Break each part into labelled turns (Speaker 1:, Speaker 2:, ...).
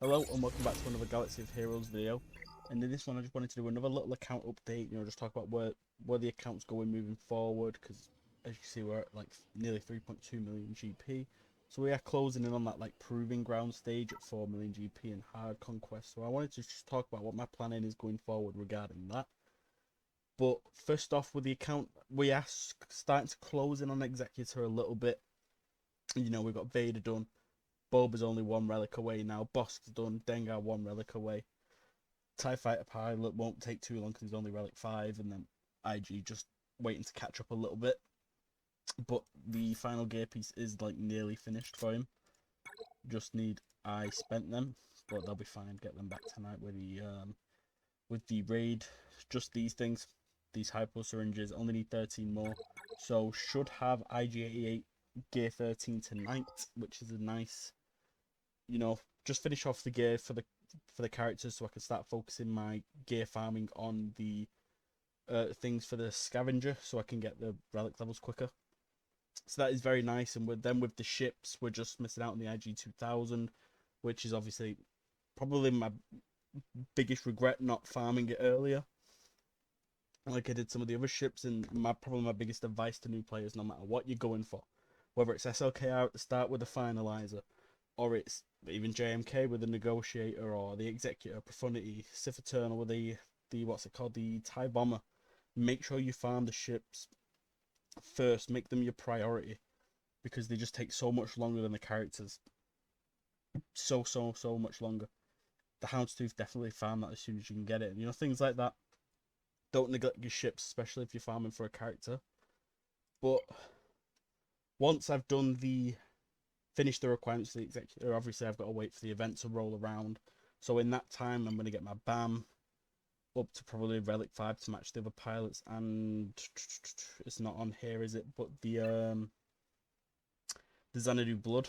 Speaker 1: Hello and welcome back to another Galaxy of Heroes video. And in this one I just wanted to do another little account update, just talk about where the account's going moving forward, because as you see we're at like nearly 3.2 million GP. So we are closing in on that like proving ground stage at 4 million GP in hard conquest. So I wanted to just talk about what my planning is going forward regarding that. But first off, with the account, we are starting to close in on Executor a little bit. We've got Vader done. Boba's only one relic away now. Bosk's done. Dengar one relic away. TIE Fighter Pilot won't take too long because he's only relic 5. And then IG just waiting to catch up a little bit. But the final gear piece is like nearly finished for him. Just need I spent them. But they'll be fine. Get them back tonight with the raid. Just these things. These hypo syringes. Only need 13 more. So should have IG-88 gear 13 tonight, which is a nice, just finish off the gear for the characters so I can start focusing my gear farming on the things for the scavenger so I can get the relic levels quicker. So that is very nice. And with the ships, we're just missing out on the IG-2000, which is obviously probably my biggest regret not farming it earlier like I did some of the other ships. And probably my biggest advice to new players, no matter what you're going for, whether it's SLKR at the start with the finalizer, or it's even JMK with the negotiator, or the executor, Profundity, Sith Eternal with the what's it called, the TIE bomber. Make sure you farm the ships first, make them your priority, because they just take so much longer than the characters. So much longer. The Houndstooth, definitely farm that as soon as you can get it. And things like that. Don't neglect your ships, especially if you're farming for a character. But once I've done finish the requirements for the executor, obviously I've got to wait for the event to roll around. So in that time, I'm going to get my BAM up to probably relic 5 to match the other pilots. And it's not on here, is it? But the Xanadu Blood,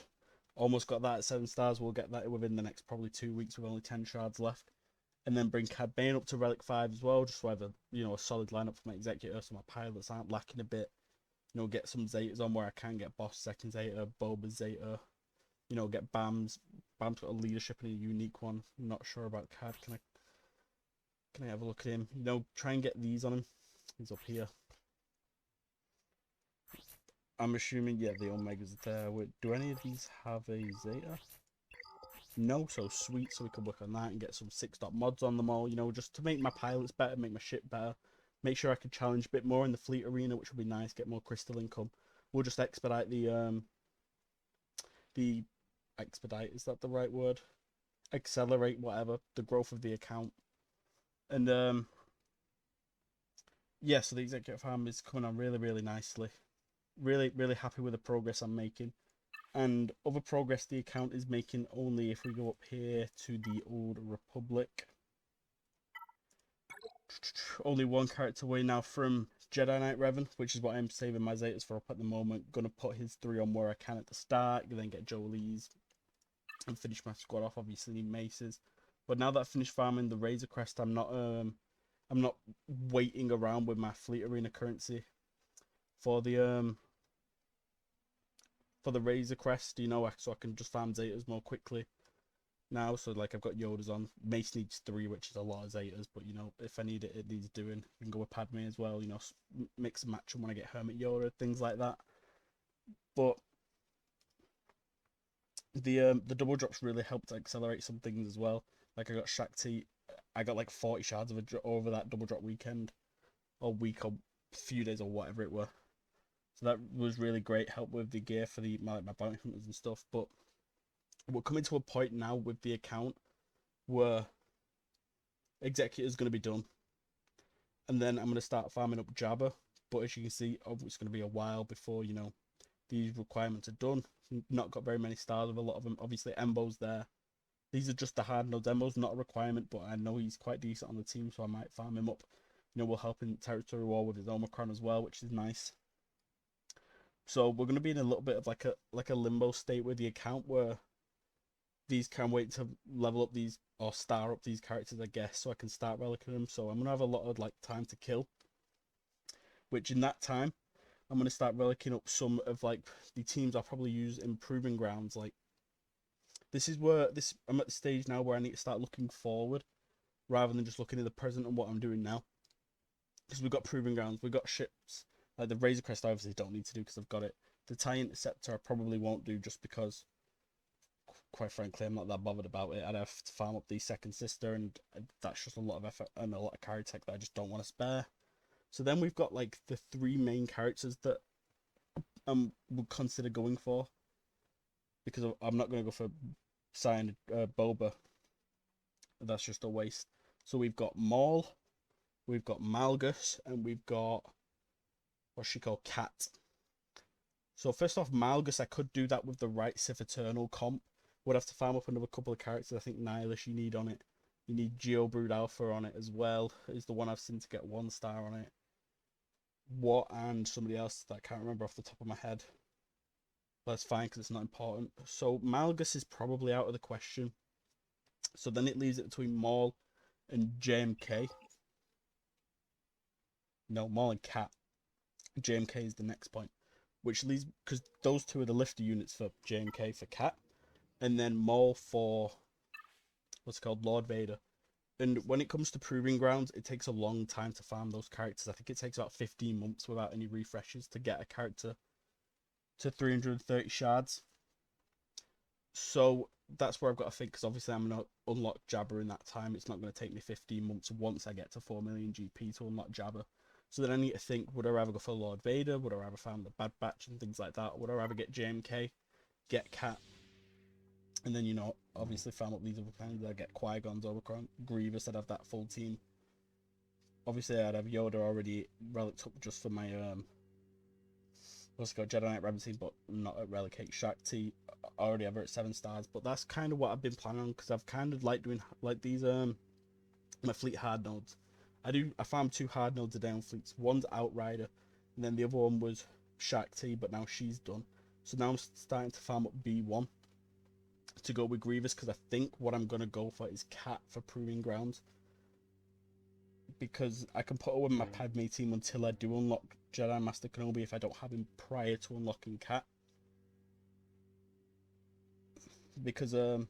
Speaker 1: almost got that at 7 stars. We'll get that within the next probably 2 weeks with only 10 shards left. And then bring Cad Bane up to relic 5 as well, just so I have a solid lineup for my executor, so my pilots aren't lacking a bit. Get some Zetas on where I can get Boss second Zeta, Boba Zeta, get Bam's. Bam's got a leadership and a unique one. I'm not sure about Cad. Can I have a look at him? Try and get these on him. He's up here. I'm assuming, yeah, the Omega's there. Wait, do any of these have a Zeta? No, so sweet. So we can work on that and get some 6-dot mods on them all, just to make my pilots better, make my ship better. Make sure I can challenge a bit more in the fleet arena, which would be nice, get more crystal income. We'll just expedite expedite, is that the right word? Accelerate, whatever, the growth of the account. And yeah, so the executive farm is coming on really nicely. Really happy with the progress I'm making. And other progress the account is making only if we go up here to the Old Republic. Only one character away now from Jedi Knight Revan, which is what I'm saving my Zetas for up at the moment. Gonna put his 3 on where I can at the start, then get Jolie's and finish my squad off. Obviously Maces. But now that I've finished farming the Razor Crest, I'm not waiting around with my fleet arena currency for the Razor Crest, so I can just farm Zetas more quickly now. So like I've got Yoda's on. Mace needs 3, which is a lot of Zetas, but if I need it, it needs doing. You can go with Padme as well, mix and match them when I get Hermit Yoda, things like that. But the double drops really helped accelerate some things as well. Like I got Shakti, I got like 40 shards over that double drop weekend, or week, or few days, or whatever it were. So that was really great, help with the gear for my bounty hunters and stuff. But we're coming to a point now with the account where executor's going to be done, and then I'm going to start farming up Jabba. But as you can see, it's going to be a while before these requirements are done. Not got very many stars with a lot of them. Obviously Embo's there. These are just the hard nodes. Embo's not a requirement, but I know he's quite decent on the team, so I might farm him up. We'll help in territory war with his Omicron as well, which is nice. So we're going to be in a little bit of like a limbo state with the account, where these can wait to level up these or star up these characters, I guess, so I can start relicing them. So I'm going to have a lot of like time to kill, which in that time I'm going to start relicing up some of like the teams I'll probably use in proving grounds, like This is where I'm at the stage now where I need to start looking forward rather than just looking at the present and what I'm doing now. Because we've got proving grounds, we've got ships. Like the Razor Crest I obviously don't need to do because I've got it. The TIE Interceptor I probably won't do just because, quite frankly, I'm not that bothered about it. I'd have to farm up the Second Sister, and that's just a lot of effort and a lot of carry tech that I just don't want to spare. So then we've got like the 3 main characters that would consider going for, because I'm not going to go for signed Boba. That's just a waste. So we've got Maul, we've got Malgus, and we've got, what's she called, Cat. So first off, Malgus, I could do that with the right Sith Eternal comp. Would have to farm up another couple of characters. I think Nihilus you need on it. You need Geobrood Alpha on it as well. Is the one I've seen to get 1 star on it. What and somebody else that I can't remember off the top of my head. That's fine because it's not important. So Malgus is probably out of the question. So then it leaves it between Maul and JMK. No, Maul and Cat. JMK is the next point. Which leaves, because those 2 are the lifter units for JMK for Cat. And then Maul for, what's it called, Lord Vader. And when it comes to proving grounds, it takes a long time to farm those characters. I think it takes about 15 months without any refreshes to get a character to 330 shards. So that's where I've got to think, because obviously I'm going to unlock Jabba in that time. It's not going to take me 15 months once I get to 4 million GP to unlock Jabba. So then I need to think, would I rather go for Lord Vader? Would I rather farm the Bad Batch and things like that? Or would I rather get JMK, get Cat, and then, you know, obviously farm up these other plans? I'd get Qui-Gon's Overcron, Grievous, I'd have that full team. Obviously I'd have Yoda already relicked up just for my what's it called, Jedi Knight Rabbit team, but not at Relic 8. Shakti I already have her at 7 stars, but that's kind of what I've been planning on, because I've kind of like doing like these my fleet hard nodes. I farmed 2 hard nodes a day on fleets. One's Outrider, and then the other one was Shakti, but now she's done. So now I'm starting to farm up B1 to go with Grievous, because I think what I'm going to go for is Cat for proving grounds, because I can put her with my Padme team until I do unlock Jedi Master Kenobi if I don't have him prior to unlocking Cat. Because I'm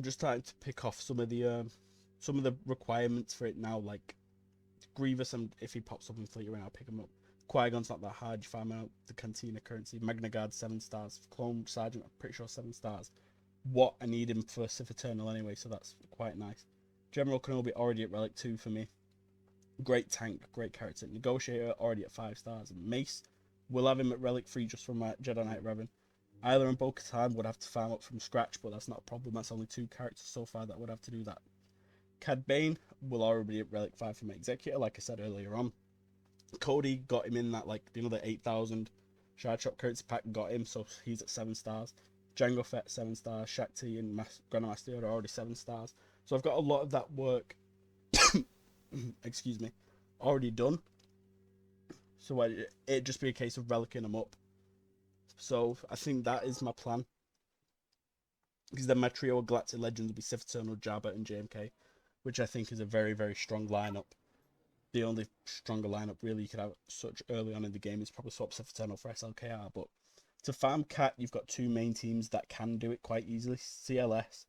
Speaker 1: just starting to pick off some of the requirements for it now, like Grievous, and if he pops up in Fleet Arena, I'll pick him up. Qui-Gon's not that hard, you farm out the Cantina currency. Magna Guard 7 stars. Clone Sergeant, I'm pretty sure 7 stars. What I need him for Sith Eternal anyway, so that's quite nice. General Kenobi already at Relic 2 for me. Great tank, great character. Negotiator already at 5 stars. And Mace, we'll have him at Relic 3 just from my Jedi Knight Revan. Isla and Bo-Katan would have to farm up from scratch, but that's not a problem. That's only 2 characters so far that would have to do that. Cad Bane will already be at Relic 5 for my Executor, like I said earlier on. Cody got him in that, like, you know, the 8,000 Shard Shop currency pack, got him, so he's at 7 stars. Jango Fett 7 stars. Shakti and Grandmaster are already 7 stars. So I've got a lot of that work, excuse me, already done. So it'd just be a case of relicking them up. So I think that is my plan. Because then my trio of Galactic Legends will be Sith Eternal, Jabba, and JMK, which I think is a very, very strong lineup. The only stronger lineup really you could have such early on in the game is probably swap Sith Eternal for SLKR. But to farm Cat, you've got 2 main teams that can do it quite easily, CLS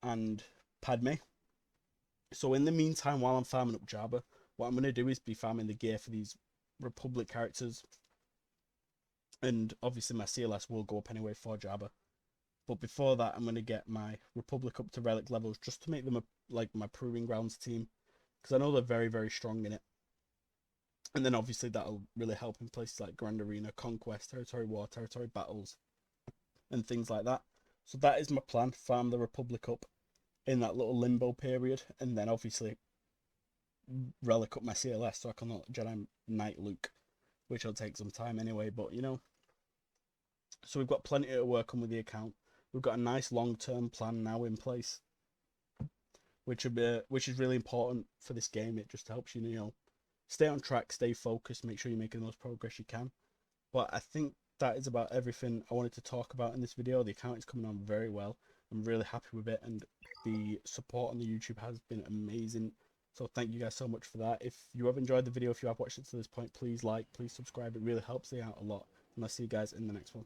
Speaker 1: and Padme. So in the meantime, while I'm farming up Jabba, what I'm going to do is be farming the gear for these Republic characters. And obviously my CLS will go up anyway for Jabba. But before that, I'm going to get my Republic up to Relic levels just to make them like my Proving Grounds team. Because I know they're very, very strong in it. And then obviously that'll really help in places like Grand Arena, Conquest, Territory War, Territory Battles, and things like that. So that is my plan, farm the Republic up in that little limbo period, and then obviously relic up my CLS so I can unlock Jedi Knight Luke, which will take some time anyway, but you know. So we've got plenty to work on with the account. We've got a nice long-term plan now in place, which is really important for this game. It just helps you, you know, stay on track, stay focused, make sure you're making the most progress you can. But I think that is about everything I wanted to talk about in this video. The account is coming on very well. I'm really happy with it, and the support on the YouTube has been amazing. So thank you guys so much for that. If you have enjoyed the video, if you have watched it to this point, please like, please subscribe. It really helps me out a lot. And I'll see you guys in the next one.